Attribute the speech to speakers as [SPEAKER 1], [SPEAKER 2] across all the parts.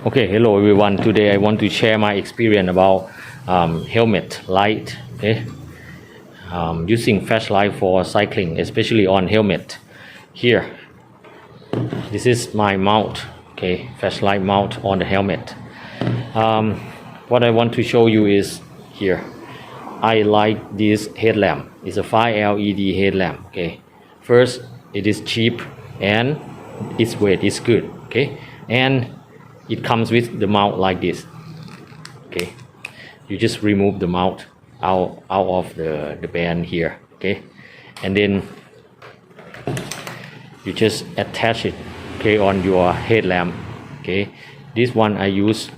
[SPEAKER 1] Okay, hello everyone. Today I want to share my experience about helmet light. Okay, using flashlight for cycling, especially on helmet. Here, this is my mount. Okay, flashlight mount on the helmet. What I want to show you is here. I like this headlamp. It's a 5 LED headlamp. Okay, first it is cheap and its weight is good. Okay, and it comes with the mount like this. Okay, you just remove the mount out of the band here. Okay, and then you just attach it, okay, on your headlamp. Okay, this one I use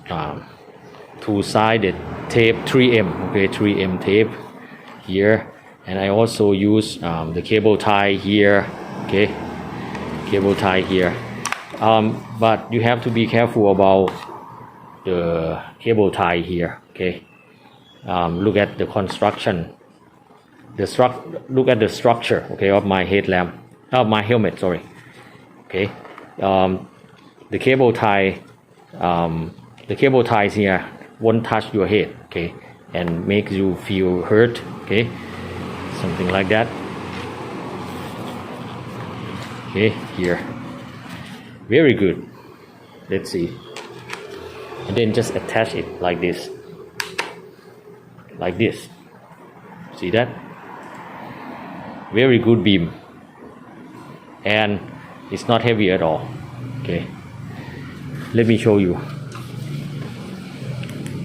[SPEAKER 1] two-sided tape 3M. Okay, 3M tape here, and I also use the cable tie here. Okay, cable tie here. But you have to be careful about the cable tie here. Okay, look at the construction, look at the structure, okay, of my headlamp, of my helmet, sorry. Okay, the cable ties here won't touch your head, okay, and make you feel hurt, okay, something like that. Okay, here, very good. Let's see, and then just attach it like this, see that? Very good beam, and it's not heavy at all. Okay, let me show you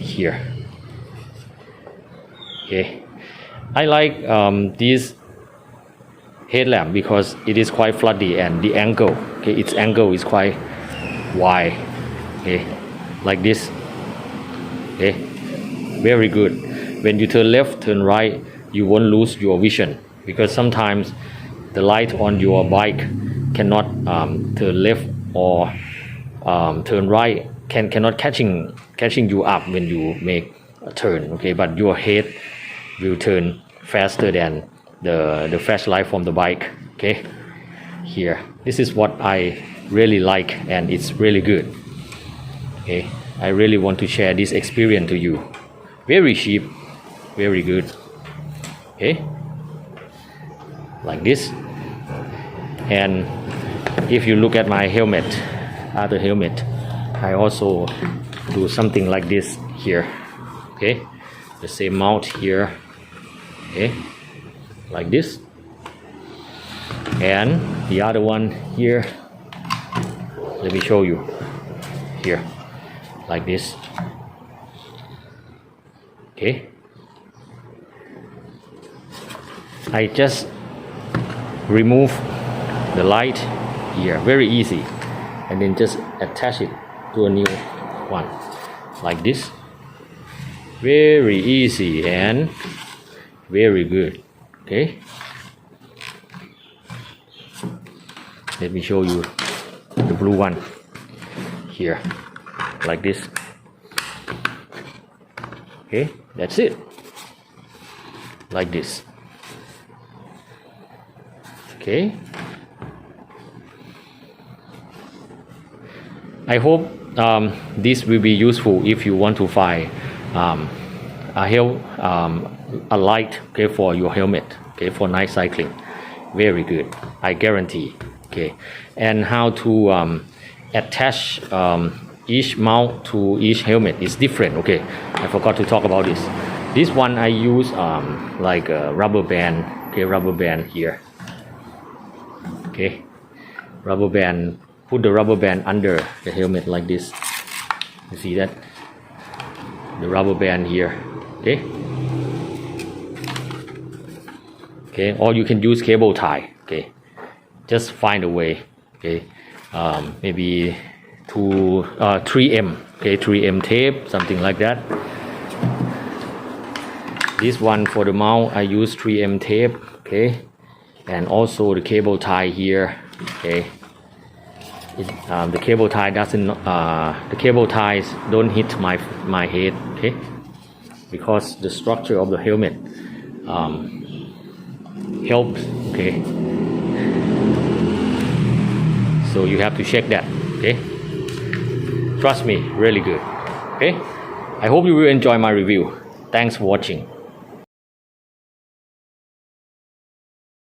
[SPEAKER 1] here. Okay, I like this headlamp because it is quite floody and the angle, okay, its angle is quite wide. Okay, like this. Okay, very good. When you turn left, turn right, you won't lose your vision, because sometimes the light on your bike cannot turn left or turn right, cannot catching you up when you make a turn. Okay, but your head will turn faster than the flashlight from the bike. Okay, here, this is what I really like, and it's really good. Okay, I really want to share this experience to you. Very cheap, very good. Okay, like this. And if you look at my helmet, other helmet, I also do something like this here. Okay, the same mount here. Okay, like this, and the other one here, let me show you here, like this. Okay, I just remove the light here, very easy, and then just attach it to a new one like this. Very easy and very good. Okay, let me show you the blue one here, like this. Okay, that's it, like this. Okay, I hope this will be useful if you want to find a light, okay, for your helmet, okay, for night cycling. Very good, I guarantee. Okay, and how to attach each mount to each helmet is different. Okay, I forgot to talk about this. This one I use like a rubber band. Okay, rubber band here. Okay, rubber band, put the rubber band under the helmet like this. You see that? The rubber band here. Okay, okay, or you can use cable tie. Okay, just find a way. Okay, maybe 3M. Okay, 3M tape, something like that. This one for the mount, I use 3M tape. Okay, and also the cable tie here. Okay, the cable tie doesn't the cable ties don't hit my head. Okay, because the structure of the helmet helps. Okay, so you have to check that. Okay, Trust me, really good. Okay, I hope you will enjoy my review. Thanks for watching.